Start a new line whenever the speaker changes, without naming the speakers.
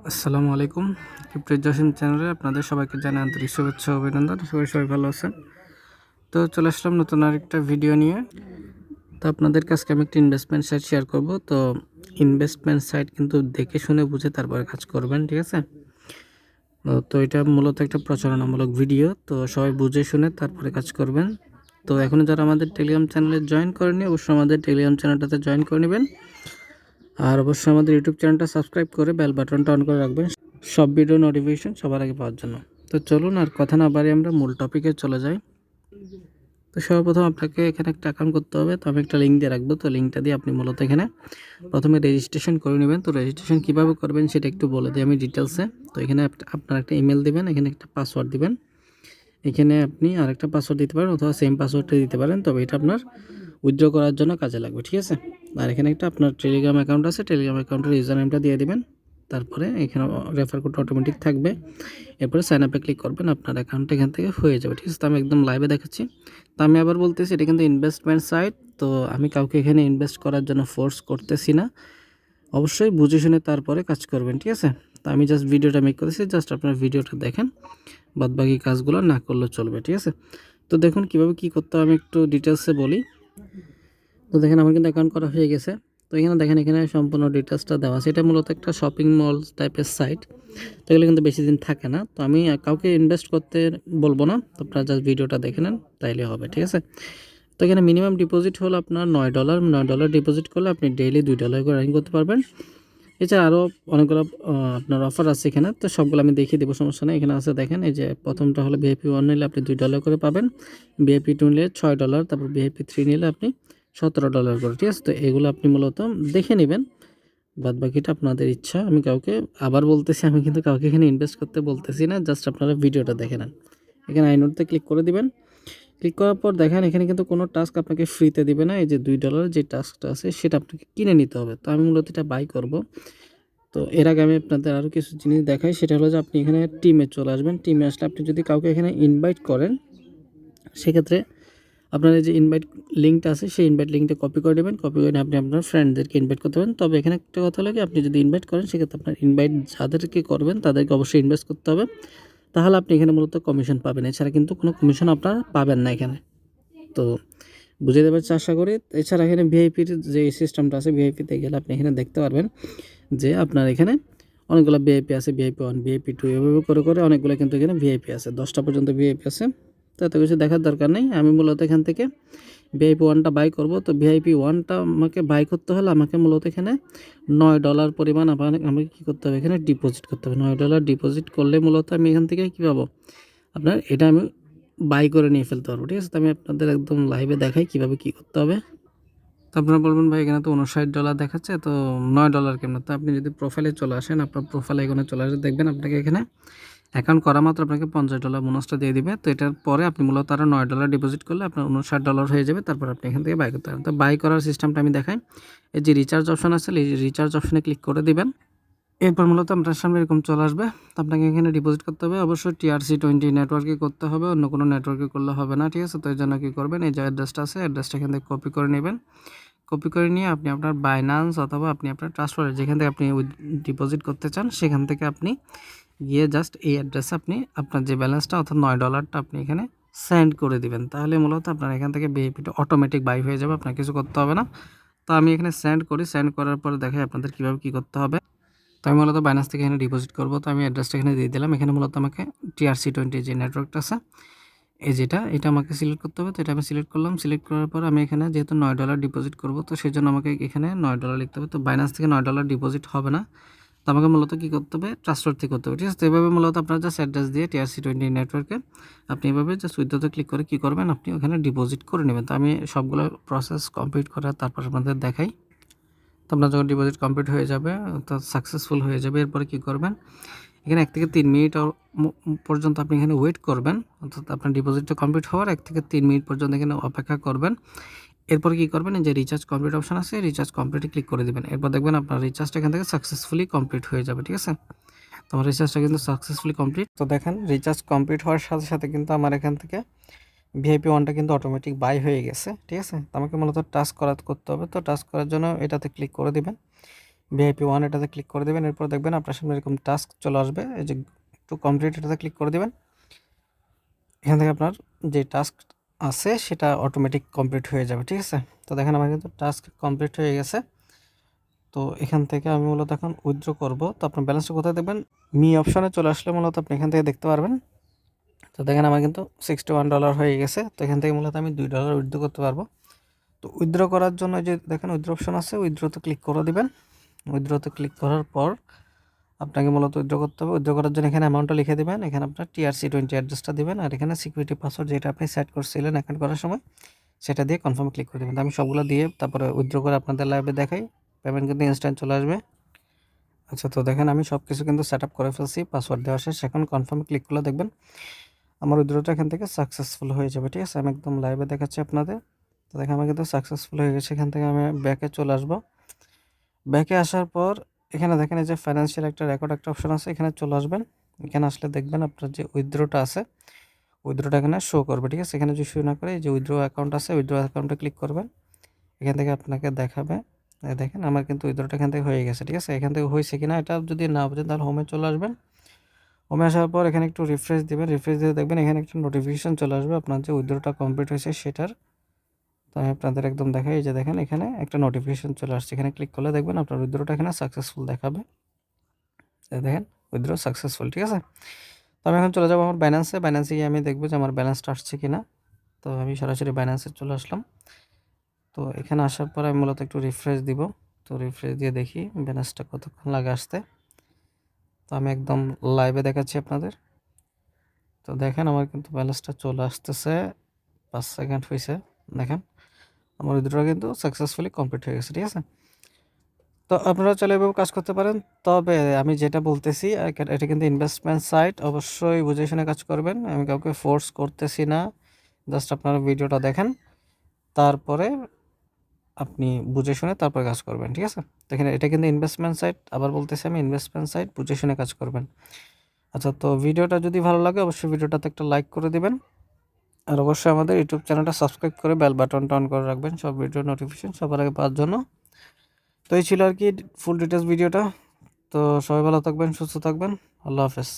আসসালামু আলাইকুম। ক্রিপ্টোজ্জাসিম চ্যানেলে আপনাদের সবাইকে জানাই আন্তরিক শুভেচ্ছা ও অভিনন্দন। সবাই ভালো আছেন? তো চলে আসলাম নতুন আরেকটা ভিডিও নিয়ে। তো আপনাদের কাছে আমি একটা ইনভেস্টমেন্ট সাইট শেয়ার করব। তো ইনভেস্টমেন্ট সাইট কিন্তু দেখে শুনে বুঝে তারপরে কাজ করবেন, ঠিক আছে? তো এটা মূলত একটা প্রচারণামূলক ভিডিও। তো সবাই বুঝে শুনে তারপরে কাজ করবেন। তো এখনও যারা আমাদের টেলিগ্রাম চ্যানেলে জয়েন করেনি অবশ্যই আমাদের টেলিগ্রাম চ্যানেলটাতে জয়েন করে নেবেন। আর অবশ্যই আমাদের ইউটিউব চ্যানেলটা সাবস্ক্রাইব করে বেল বাটনটা অন করে রাখবেন সব ভিডিও নোটিফিকেশন সবার আগে পাওয়ার জন্য। তো চলুন আর কথা না বাড়িয়ে আমরা মূল টপিকে চলে যাই। তো সর্বপ্রথম আপনাকে এখানে একটা অ্যাকাউন্ট করতে হবে। তো আমি একটা লিঙ্ক দিয়ে রাখবো। তো লিঙ্কটা দিয়ে আপনি মূলত এখানে প্রথমে রেজিস্ট্রেশন করে নেবেন। তো রেজিস্ট্রেশন কীভাবে করবেন সেটা একটু বলে দিই আমি ডিটেলসে। তো এখানে আপনার একটা ইমেল দেবেন, এখানে একটা পাসওয়ার্ড দিবেন। এখানে আপনি আরেকটা পাসওয়ার্ড দিতে পারেন অথবা সেম পাসওয়ার্ডটা দিতে পারেন, তবে এটা আপনার উইথড্র করার জন্য কাজে লাগবে, ঠিক আছে? আর এখানে একটা আপনার টেলিগ্রাম অ্যাকাউন্ট আছে, টেলিগ্রাম অ্যাকাউন্টের ইউজার নেমটা দিয়ে দেবেন। তারপরে এখানে রেফার কোড অটোমেটিক থাকবে। এরপরে সাইন আপে ক্লিক করবেন, আপনার অ্যাকাউন্ট এখান থেকে হয়ে যাবে, ঠিক আছে? তো আমি একদম লাইভে দেখাচ্ছি। তো আমি আবার বলতেছি এটা কিন্তু ইনভেস্টমেন্ট সাইট। তো আমি কাউকে এখানে ইনভেস্ট করার জন্য ফোর্স করতেছি না। অবশ্যই বুঝে শুনে তারপরে কাজ করবেন, ঠিক আছে? তো আমি জাস্ট ভিডিওটা মেক করেছি, জাস্ট আপনার ভিডিওটা দেখেন, বাদবাকি কাজগুলো না করলেও চলবে, ঠিক আছে? তো দেখুন কীভাবে কী করতে হবে আমি একটু ডিটেলসে বলি। তো দেখেন আমার কিন্তু অ্যাকাউন্ট করা হয়ে গেছে। তো এখানে দেখেন এখানে সম্পূর্ণ ডিটেলসটা দেওয়া আছে। এটা মূলত একটা শপিং মল টাইপের সাইট। তো এগুলো কিন্তু বেশি দিন থাকে না। তো আমি কাউকে ইনভেস্ট করতে বলবো না, তো আপনারা জাস্ট ভিডিওটা দেখে নেন তাইলে হবে, ঠিক আছে? তো এখানে মিনিমাম ডিপোজিট হলো আপনার $9 ডিপোজিট করলে আপনি ডেইলি $2 করে আর্নিং করতে পারবেন। এছাড়া আরও অনেকগুলো আপনার অফার আছে এখানে। তো সবগুলো আমি দেখিয়ে দেবো, সমস্যা নেই। এখানে আছে দেখেন, এই যে প্রথমটা হলো VIP 1 নিলে আপনি $2 করে পাবেন, VIP 2 নিলে $6, তারপর VIP 3 নিলে আপনি $17 করে, ঠিক আছে? তো এগুলো আপনি মূলত দেখে নেবেন, বাদবাকিটা আপনাদের ইচ্ছা। আমি কাউকে আবার বলতেছি, আমি কিন্তু কাউকে এখানে ইনভেস্ট করতে বলতেছি না, জাস্ট আপনারা ভিডিওটা দেখে নেন। এখানে আই নোটতে ক্লিক করে দিবেন। ক্লিক করার পর দেখেন এখানে কিন্তু কোনো টাস্ক আপনাকে ফ্রিতে দিবে না। এই যে $2 যে টাস্কটা আছে সেটা আপনাকে কিনে নিতে হবে। তো আমি মূলত এটা বাই করব। তো এর আগে আমি আপনাদের আরও কিছু জিনিস দেখাই, সেটা হলো যে আপনি এখানে টিমে চলে আসবেন। টিমে আসলে আপনি যদি কাউকে এখানে ইনভাইট করেন, সেক্ষেত্রে আপনার এই যে ইনভাইট লিঙ্কটা আছে সেই ইনভাইট লিঙ্কটা কপি করে নেবেন। কপি করে আপনি আপনার ফ্রেন্ডদেরকে ইনভাইট করতে পারেন। তবে এখানে একটা কথা হলো কি, আপনি যদি ইনভাইট করেন সেক্ষেত্রে আপনার ইনভাইট যাদেরকে করবেন তাদেরকে অবশ্যই ইনভেস্ট করতে হবে, তাহলে আপনি এখানে মূলত কমিশন পাবেন। এছাড়া কিন্তু কোনো কমিশন আপনারা পাবেন না এখানে। তো বুঝে দেবার আশা করি। এছাড়া এখানে ভিআইপির যে সিস্টেমটা আছে, ভিআইপিতে গেলে আপনি এখানে দেখতে পারবেন যে আপনার এখানে অনেকগুলো ভিআইপি আছে, VIP 1 VIP 2 এভাবে করে করে অনেকগুলো কিন্তু এখানে ভিআইপি আছে, 10টা পর্যন্ত ভিআইপি আছে। তো এত কিছু দেখার দরকার নেই। আমি মূলত এখান থেকে VIP 1টা বাই করব। তো VIP 1টা আমাকে বাই করতে হলে আমাকে মূলত এখানে $9 পরিমাণ আমাকে কী করতে হবে, এখানে ডিপোজিট করতে হবে। $9 ডিপোজিট করলে মূলত আমি এখান থেকে কী পাবো, আপনার এটা আমি বাই করে নিয়ে ফেলতে পারবো, ঠিক আছে? তো আমি আপনাদের একদম লাইভে দেখাই কীভাবে কী করতে হবে। তো আপনারা বলবেন ভাই এখানে তো $59 দেখাচ্ছে, তো $9 কেমন? তো আপনি যদি প্রোফাইলে চলে আসেন, আপনার প্রোফাইলে এখানে চলে আসে দেখবেন আপনাকে এখানে অ্যাকাউন্ট করা মাত্র আপনাকে $50 বোনাসটা দিয়ে দিবে। তো এটার পরে আপনি মূলত আরও $9 ডিপোজিট করলে আপনার $59 হয়ে যাবে। তারপর আপনি এখান থেকে বাই করতে পারেন। তো বাই করার সিস্টেমটা আমি দেখাই। এই যে রিচার্জ অপশন আছে, এই রিচার্জ অপশনে ক্লিক করে দিবেন। এরপর মূলত আপনার সামনে এরকম চলে আসবে। তো আপনাকে এখানে ডিপোজিট করতে হবে, অবশ্যই TRC20 নেটওয়ার্কে করতে হবে, অন্য কোনো নেটওয়ার্কে করলে হবে না, ঠিক আছে? তো এর জন্য কী করবেন, এই যে অ্যাড্রেসটা আছে, অ্যাড্রেসটা এখান থেকে কপি করে নেবেন। কপি করে নিয়ে আপনি আপনার বাইন্যান্স অথবা আপনি আপনার ট্রান্সফার যেখান থেকে আপনি ডিপোজিট করতে চান সেখান থেকে আপনি গিয়ে জাস্ট এই অ্যাড্রেসে আপনি আপনার যে ব্যালেন্সটা অর্থাৎ $9টা আপনি এখানে সেন্ড করে দিবেন। তাহলে মূলত আপনার এখান থেকে ভিআইপিটা অটোমেটিক বাই হয়ে যাবে, আপনার কিছু করতে হবে না। তো আমি এখানে সেন্ড করি, সেন্ড করার পরে দেখাই আপনাদের কীভাবে কী করতে হবে। তো আমি মূলত বাইন্যান্স থেকে এখানে ডিপোজিট করব। তো আমি অ্যাড্রেসটা এখানে দিয়ে দিলাম। এখানে মূলত আমাকে TRC20 যে নেটওয়ার্কটা আছে এই এটা আমাকে সিলেক্ট করতে হবে। তো এটা আমি সিলেক্ট করলাম। সিলেক্ট করার পর আমি এখানে যেহেতু $9 ডিপোজিট করব, তো সেজন্য আমাকে এখানে $9 লিখতে হবে। তো বাইন্যান্স থেকে $9 ডিপোজিট হবে না। তো আমাকে মূলত কী করতে হবে, ট্রান্সফারতে করতে হবে, ঠিক আছে? তো এভাবে মূলত আপনার জাস্ট অ্যাড্রেস দিয়ে TRC20 নেটওয়ার্কে আপনি এভাবে জাস্ট উইথড্রতে ক্লিক করে কী করবেন, আপনি ওখানে ডিপোজিট করে নেবেন। তো আমি সবগুলো প্রসেস কমপ্লিট করে তারপর আপনাদের দেখাই। তো আপনার যখন ডিপোজিট কমপ্লিট হয়ে যাবে অর্থাৎ সাকসেসফুল হয়ে যাবে, এরপরে কী করবেন, এখানে 1 থেকে 3 মিনিট পর্যন্ত আপনি এখানে ওয়েট করবেন, অর্থাৎ আপনার ডিপোজিটটা কমপ্লিট হওয়ার 1 থেকে 3 মিনিট পর্যন্ত এখানে অপেক্ষা করবেন। এরপর কী করবেন, এই যে রিচার্জ কমপ্লিট অপশন আছে, রিচার্জ কমপ্লিটে ক্লিক করে দেবেন। এরপর দেখবেন আপনার রিচার্জটা এখান থেকে সাকসেসফুলি কমপ্লিট হয়ে যাবে, ঠিক আছে? তো আমার রিচার্জটা কিন্তু সাকসেসফুলি কমপ্লিট। তো দেখেন রিচার্জ কমপ্লিট হওয়ার সাথে সাথে কিন্তু আমার এখান থেকে VIP 1টা কিন্তু অটোমেটিক বাই হয়ে গেছে, ঠিক আছে? তো আমাকে মূলত টাস্ক করতে হবে। তো টাস্ক করার জন্য এটাতে ক্লিক করে দেবেন। VIP 1 এটাতে ক্লিক করে দেবেন। এরপর দেখবেন আপনার সামনে এরকম টাস্ক চলে আসবে, এই যে টু কমপ্লিট এটাতে ক্লিক করে দেবেন। এখান থেকে আপনার যে টাস্ক আছে সেটা অটোমেটিক কমপ্লিট হয়ে যাবে, ঠিক আছে। তো দেখেন আমার কিন্তু টাস্ক কমপ্লিট হয়ে গেছে। তো এখান থেকে আমি মূলত এখন উইথড্র করব। তো আপনার ব্যালেন্সটা কোথায় দেখবেন, মি অপশনে চলে আসলে মূলত আপনি এখান থেকে দেখতে পারবেন। তো দেখেন আমার কিন্তু $61 হয়ে গেছে। তো এখান থেকে মূলত আমি $2 উইথড্র করতে পারবো। তো উইথড্র করার জন্য যে দেখেন উইথড্র অপশন আছে, উইথড্রতে ক্লিক করে দিবেন। উইথড্রতে ক্লিক করার পর আপনাকে মূলত উইথড্র করতে হবে। উইথড্র করার জন্য এখানে অ্যামাউন্টটা লিখে দেবেন, এখানে আপনার TRC20 অ্যাড্রেসটা দিবেন, আর এখানে সিকিউরিটি পাসওয়ার্ড যেটা আপনি সেট করছিলেন অ্যাকাউন্ট করার সময় সেটা দিয়ে কনফার্ম ক্লিক করে দেবেন। তো আমি সবগুলো দিয়ে তারপরে উইথড্র করে আপনাদের লাইভে দেখাই, পেমেন্ট কিন্তু ইনস্ট্যান্ট চলে আসবে। আচ্ছা, তো দেখেন আমি সব কিছু কিন্তু সেট আপ করে ফেলছি, পাসওয়ার্ড দেওয়া শেষ। এখন কনফার্ম ক্লিক করলে দেখবেন আমার উইথড্রটা এখান থেকে সাকসেসফুল হয়ে যাবে, ঠিক আছে। আমি একদম লাইভে দেখাচ্ছি আপনাদের। তো দেখেন আমার কিন্তু সাকসেসফুল হয়ে গেছে। এখান থেকে আমি ব্যাকে চলে আসবো। ব্যাকে আসার পর এখানে দেখেন এই যে ফাইন্যান্সিয়াল একটা রেকর্ড একটা অপশন আছে, এখানে চলে আসবেন। এখানে আসলে দেখবেন আপনার যে উইথড্রটা আছে উইথড্রটা এখানে শো করবে, ঠিক আছে। এখানে যদি শো না করে এই যে উইথড্র অ্যাকাউন্ট আছে উইথড্র অ্যাকাউন্টে ক্লিক করবেন। এখান থেকে আপনাকে দেখাবে, এই দেখেন আমার কিন্তু উইথড্রটা এখান থেকে হয়ে গেছে, ঠিক আছে। এখান থেকে হয়েছে কিনা এটা যদি না বোঝেন তাহলে হোমে চলে আসবেন। হোমে আসার পর এখানে একটু রিফ্রেশ দিবেন। রিফ্রেশ দিয়ে দেখবেন এখানে একটা নোটিফিকেশন চলে আসবে আপনার যে উইথড্রটা কমপ্লিট হয়েছে সেটার। তো আমি আপনাদের একদম দেখাই, এই যে দেখেন এখানে একটা নোটিফিকেশন চলে আসছে, এখানে ক্লিক করলে দেখবেন আপনার উইথড্রটা এখানে সাকসেসফুল দেখাবে। এই দেখেন উইথড্র সাকসেসফুল, ঠিক আছে। তো আমি এখন চলে যাবো আমার বাইন্যান্সে গিয়ে আমি দেখবো যে আমার ব্যালেন্সটা আসছে কিনা। তো আমি সরাসরি বাইন্যান্সে চলে আসলাম। তো এখানে আসার পর আমি মূলত একটু রিফ্রেশ দিব। তো রিফ্রেশ দিয়ে দেখি ব্যালেন্সটা কতক্ষণ লাগে আসতে। তো আমি একদম লাইভে দেখাচ্ছি আপনাদের। তো দেখেন আমার কিন্তু ব্যালেন্সটা চলে আসতেছে, 5 সেকেন্ড হয়েছে। দেখেন আমার উইথড্র কিন্তু সাকসেসফুলি কমপ্লিট হয়ে গেছে, ঠিক আছে। তো আপনারা চাইলে এভাবে কাজ করতে পারেন। তবে আমি যেটা বলতেছি এটা কিন্তু ইনভেস্টমেন্ট সাইট, অবশ্যই বুঝে শুনে কাজ করবেন। আমি কাউকে ফোর্স করতেছি না, জাস্ট আপনারা ভিডিওটা দেখেন, তারপরে আপনি বুঝে শুনে তারপরে কাজ করবেন, ঠিক আছে। তো এখানে এটা কিন্তু ইনভেস্টমেন্ট সাইট, আবার বলতেছি আমি ইনভেস্টমেন্ট সাইট, বুঝে শুনে কাজ করবেন। আচ্ছা, তো ভিডিওটা যদি ভালো লাগে অবশ্যই ভিডিওটাতে একটা লাইক করে দিবেন, আর অবশ্যই আমাদের ইউটিউব চ্যানেলটা সাবস্ক্রাইব করে বেল বাটনটা অন করে রাখবেন সব ভিডিও নোটিফিকেশন সবার আগে পাওয়ার জন্য। তো এই ছিল আর কি ফুল ডিটেলস ভিডিওটা। তো সবাই ভালো থাকবেন, সুস্থ থাকবেন, আল্লাহ হাফেজ।